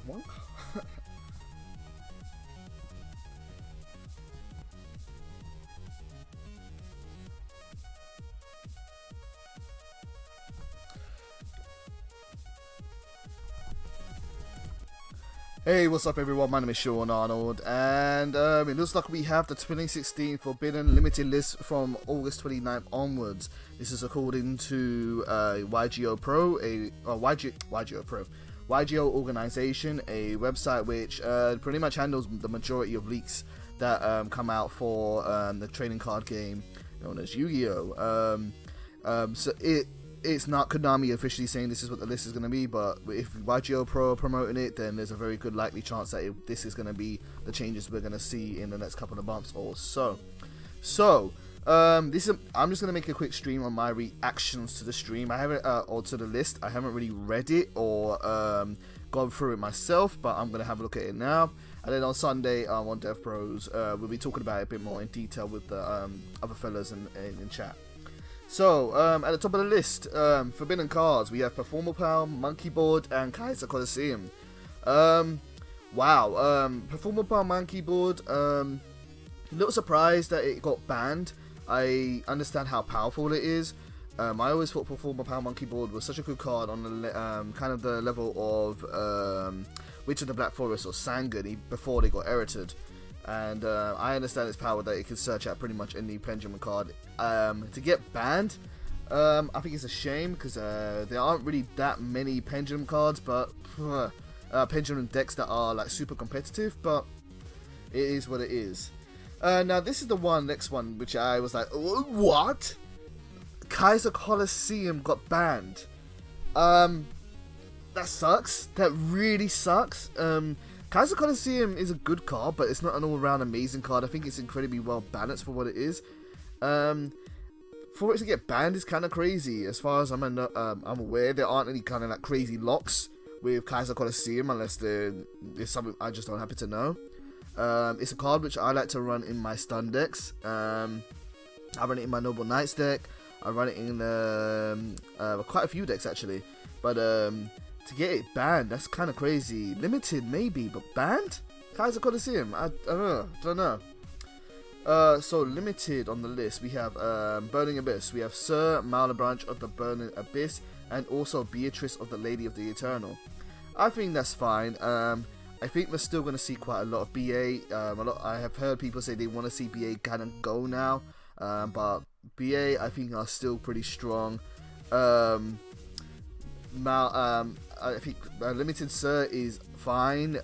one. Hey, what's up everyone, my name is SeanArnold, and it looks like we have the 2016 Forbidden Limited list from August 29th onwards. This is according to YGOPro, YGO organization, a website which pretty much handles the majority of leaks that come out for the trading card game known as Yu-Gi-Oh! It's not Konami officially saying this is what the list is going to be, but if YGOPro are promoting it, then there's a very good likely chance that this is going to be the changes we're going to see in the next couple of months or so. I'm just going to make a quick stream on my reactions to the stream. I haven't, or to the list. I haven't really read it or gone through it myself, but I'm going to have a look at it now. And then on Sunday on DevPro's, we'll be talking about it a bit more in detail with the other fellas in chat. So, at the top of the list, Forbidden Cards, we have Performer Pal, Monkey Board, and Kaiser Coliseum. Wow, Performer Pal, Monkey Board, a little surprised that it got banned. I understand how powerful it is. I always thought Performer Pal, Monkey Board was such a good card on the kind of the level of Witch of the Black Forest or Sangani before they got edited. And I understand its power that it can search out pretty much any pendulum card. To get banned, I think it's a shame because there aren't really that many pendulum cards, but pendulum decks that are like super competitive. But it is what it is. Now this is the next one, which I was like, what? Kaiser Coliseum got banned. That sucks. That really sucks. Kaiser Coliseum is a good card, but it's not an all-around amazing card. I think it's incredibly well balanced for what it is. For it to get banned is kind of crazy. As far as I'm aware, there aren't any kind of like crazy locks with Kaiser Coliseum unless there's something I just don't happen to know. It's a card which I like to run in my stun decks. I run it in my Noble Knights deck. I run it in quite a few decks actually, but to get it banned, that's kind of crazy. Limited maybe, but banned? Kaiser Coliseum, I don't know. So limited on the list, we have Burning Abyss, we have Sir Malebranche of the Burning Abyss, and also Beatrice of the Lady of the Eternal. I think that's fine. I think we're still going to see quite a lot of BA. I have heard people say they want to see BA kind of go now, but BA I think are still pretty strong. I think Limited Sir is fine.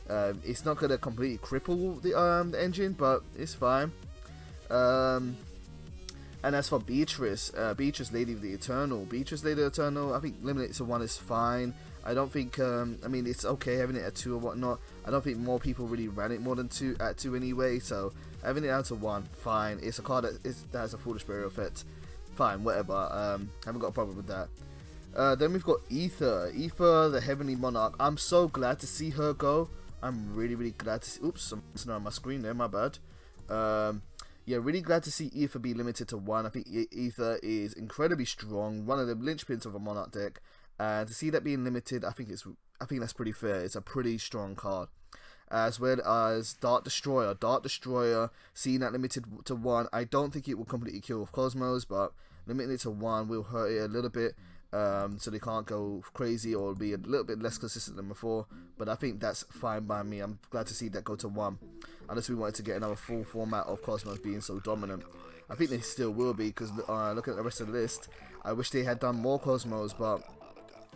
It's not going to completely cripple the engine, but it's fine. And as for Beatrice, Beatrice Lady of the Eternal, I think limited to 1 is fine. I don't think, I mean, it's okay having it at 2 or whatnot. I don't think more people really ran it more than 2 at 2 anyway, so having it down to 1, fine. It's a card that has a Foolish Burial effect. Fine, whatever. Haven't got a problem with that. Then we've got Aether, the Heavenly Monarch. I'm so glad to see her go. I'm really glad to see. Oops, I'm messing on my screen there. My bad. Yeah, really glad to see Aether be limited to 1. I think Aether is incredibly strong, one of the linchpins of a Monarch deck, and to see that being limited, I think that's pretty fair. It's a pretty strong card. As well as Dark Destroyer, seeing that limited to 1. I don't think it will completely kill Cosmos, but limiting it to 1 will hurt it a little bit. So they can't go crazy or be a little bit less consistent than before, but I think that's fine by me. I'm glad to see that go to 1, unless we wanted to get another full format of Cosmos being so dominant. I think they still will be, because looking at the rest of the list, I wish they had done more Cosmos, but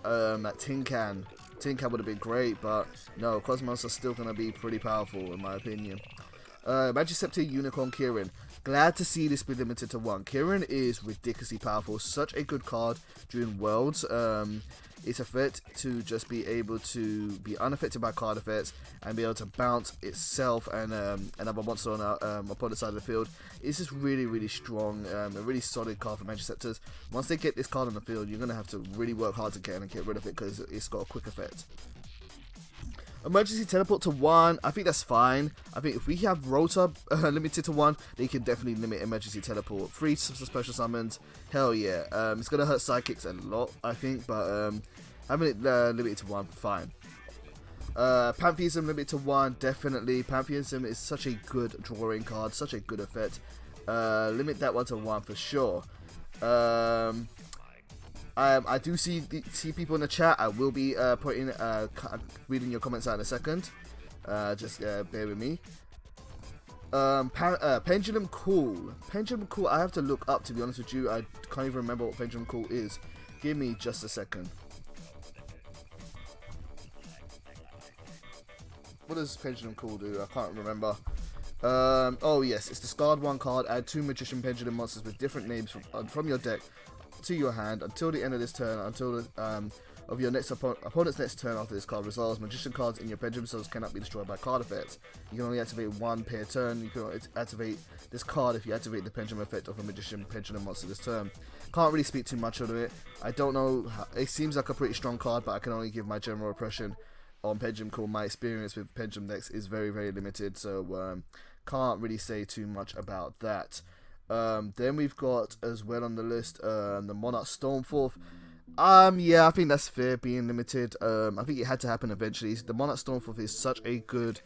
that Tin Can would have been great, but no, Cosmos are still going to be pretty powerful in my opinion. Magiceptive Unicorn Kirin. Glad to see this be limited to 1. Kirin is ridiculously powerful. Such a good card during Worlds. It's a threat to just be able to be unaffected by card effects and be able to bounce itself and another monster on upon the side of the field. It's just really strong. A really solid card for Magiceptors. Once they get this card on the field, you're going to have to really work hard to get rid of it because it's got a quick effect. Emergency Teleport to 1, I think that's fine. I think if we have Rota limited to 1, they can definitely limit Emergency Teleport. 3 special summons, hell yeah. It's going to hurt Psychics a lot, I think, but having it limited to 1, fine. Pantheism limit to 1, definitely. Pantheism is such a good drawing card, such a good effect. Limit that one to 1 for sure. I do see people in the chat. I will be reading your comments out in a second. Just bear with me. Pendulum Cool. Pendulum Cool, I have to look up, to be honest with you. I can't even remember what Pendulum Cool is. Give me just a second. What does Pendulum Cool do? I can't remember. Oh yes, it's discard 1 card, add 2 Magician Pendulum monsters with different names from your deck to your hand until the end of this turn, until the, of your next opponent's next turn after this card resolves. Magician cards in your Pendulum cells cannot be destroyed by card effects. You can only activate 1 per turn. You can activate this card if you activate the Pendulum effect of a Magician Pendulum monster this turn. Can't really speak too much of it. I don't know, it seems like a pretty strong card, but I can only give my general impression on Pendulum Cool. My experience with Pendulum decks is very, very limited, so can't really say too much about that. Then we've got as well on the list the Monarch Stormforth. Yeah, I think that's fair being limited. I think it had to happen eventually. The Monarch Stormforth is such a good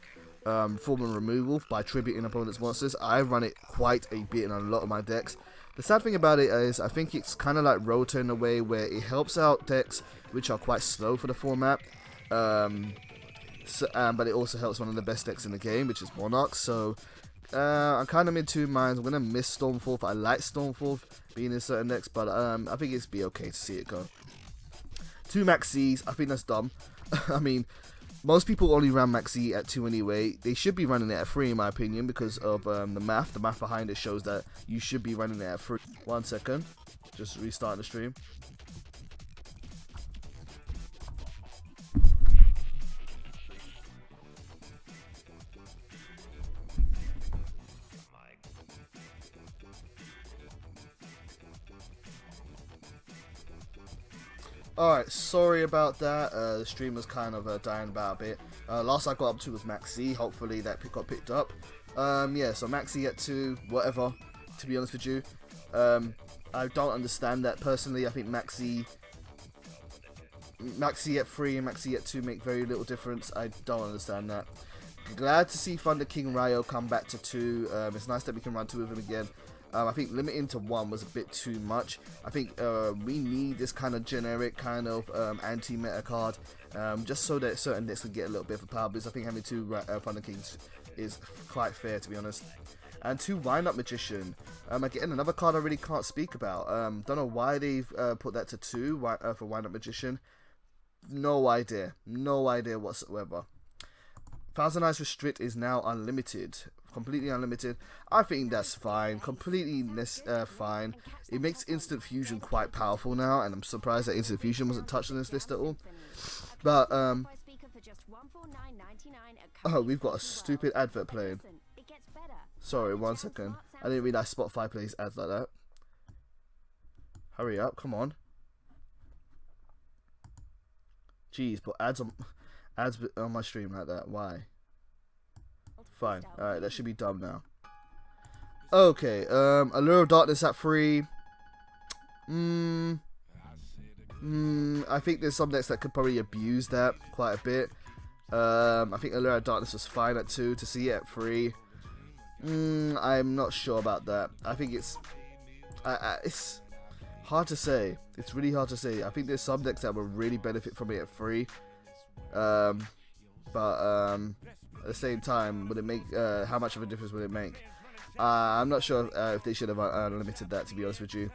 form of removal by tributing opponent's monsters. I run it quite a bit in a lot of my decks. The sad thing about it is I think it's kind of like Rota in a way where it helps out decks which are quite slow for the format. But it also helps one of the best decks in the game, which is Monarch. So I'm kind of in two minds. I'm gonna miss Stormforth. I like Stormforth being in certain decks, but I think it's be okay to see it go. 2 Max C's, I think that's dumb. I mean, most people only run Max C at 2 anyway. They should be running it at 3 in my opinion, because of the math. The math behind it shows that you should be running it at 3. 1 second, just restarting the stream. Alright, sorry about that. The stream was kind of dying about a bit. Last I got up to was Max C. Hopefully that got picked up. Yeah, so Max C at 2, whatever, to be honest with you. I don't understand that personally. I think Max C at 3 and Max C at 2 make very little difference. I don't understand that. Glad to see Thunder King Ryo come back to 2. It's nice that we can run 2 of him again. I think limiting to 1 was a bit too much. I think we need this kind of generic kind of anti-meta card, just so that certain decks can get a little bit of a power boost. I think having 2 Thunder Kings is quite fair, to be honest. And 2 Wind-Up Magician. Again, another card I really can't speak about. Don't know why they've put that to 2 for Wind-Up Magician. No idea. No idea whatsoever. Thousand Eyes Restrict is now unlimited. Completely unlimited. I think that's fine. Completely fine. It makes Instant Fusion quite powerful now, and I'm surprised that Instant Fusion wasn't touched on this list at all. But oh, we've got a stupid advert playing. Sorry, 1 second. I didn't realize Spotify plays ads like that. Hurry up, come on. Jeez, put ads on my stream like that. Why? Fine. Alright, that should be done now. Okay, Allure of Darkness at 3. I think there's some decks that could probably abuse that quite a bit. I think Allure of Darkness was fine at 2. To see it at 3, I'm not sure about that. I think it's hard to say. It's really hard to say. I think there's some decks that will really benefit from it at 3. At the same time, would it make how much of a difference would it make? I'm not sure if they should have unlimited that, to be honest with you.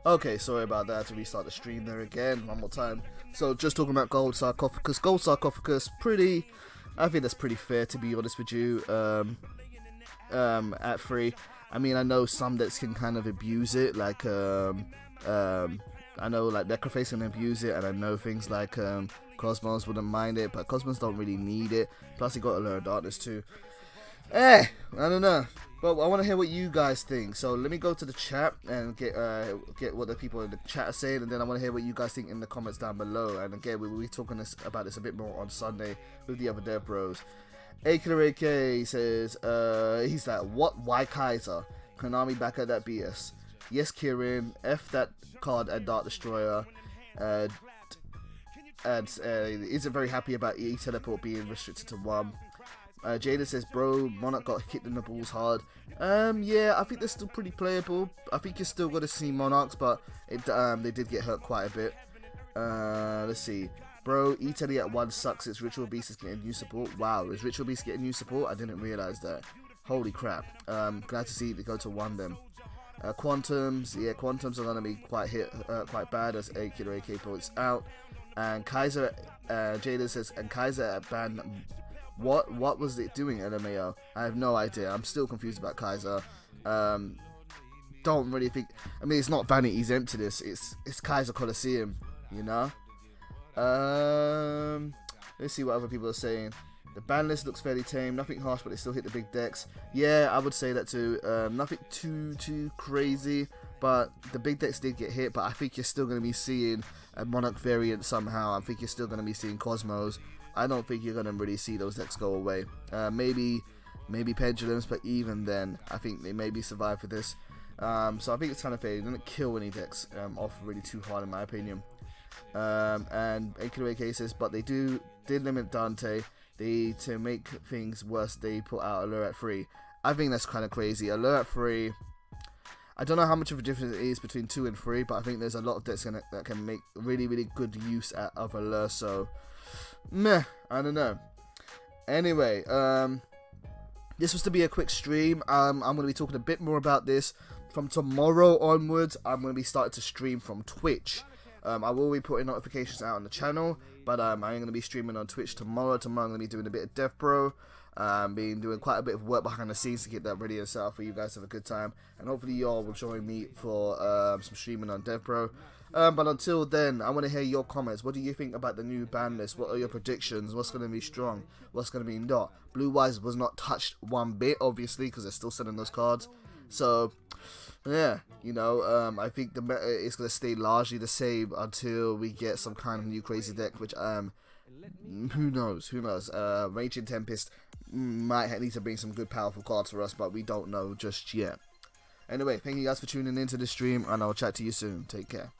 Okay, sorry about that. I had to restart the stream there again one more time. So just talking about Gold Sarcophagus. Gold Sarcophagus, I think that's pretty fair, to be honest with you. At 3. I mean, I know some decks can kind of abuse it, like I know like Necroface can abuse it, and I know things like Cosmos wouldn't mind it, but Cosmos don't really need it. Plus, he got Allure of Darkness too. I don't know, but I want to hear what you guys think. So let me go to the chat and get what the people in the chat are saying, and then I want to hear what you guys think in the comments down below. And again, we will be talking about this a bit more on Sunday with the other DevPros. AK says, he's like, what? Why Kaiser? Konami back at that BS. Yes, Kirin. F that card and Dark Destroyer. And isn't very happy about E-Teleport being restricted to 1. Jada says, bro, Monarch got hit in the balls hard. Yeah, I think they're still pretty playable. I think you're still going to see Monarchs, but they did get hurt quite a bit. Let's see. Bro, E-Tele at 1 sucks. Its Ritual Beast is getting new support. Wow, is Ritual Beast getting new support? I didn't realize that. Holy crap. Glad to see it go to 1 then. Quantums, yeah, Quantums are going to be quite bad, as A Killer AK points out. And Kaiser, Jada says, and Kaiser at ban. What was it doing, LMAO? I have no idea. I'm still confused about Kaiser. Don't really think. I mean, it's not Vanity's empty this. It's Kaiser Coliseum, you know. Let's see what other people are saying. The ban list looks fairly tame. Nothing harsh, but they still hit the big decks. Yeah, I would say that too. Nothing too crazy, but the big decks did get hit. But I think you're still going to be seeing a Monarch variant somehow. I think you're still going to be seeing Cosmos. I don't think you're going to really see those decks go away. Maybe Pendulums, but even then, I think they maybe survive for this. So I think it's kind of fair. They didn't kill any decks off really too hard, in my opinion. And AK says, but they did limit Dante. To make things worse, they put out Allure at 3. I think that's kind of crazy. Allure at 3. I don't know how much of a difference it is between 2 and 3, but I think there's a lot of decks that can make really good use of Allure. So, meh, I don't know. Anyway, this was to be a quick stream. I'm going to be talking a bit more about this. From tomorrow onwards, I'm going to be starting to stream from Twitch. I will be putting notifications out on the channel, but I'm going to be streaming on Twitch tomorrow. Tomorrow I'm going to be doing a bit of DevPro. Been doing quite a bit of work behind the scenes to get that ready and set up for you guys to have a good time. And hopefully you all will join me for some streaming on DevPro. But until then, I want to hear your comments. What do you think about the new ban list? What are your predictions? What's going to be strong? What's going to be not? Blue Wise was not touched one bit, obviously, because they're still selling those cards. So, yeah, you know, I think the meta is going to stay largely the same until we get some kind of new crazy deck, which, who knows? Raging Tempest might need to bring some good, powerful cards for us, but we don't know just yet. Anyway, thank you guys for tuning into the stream, and I'll chat to you soon. Take care.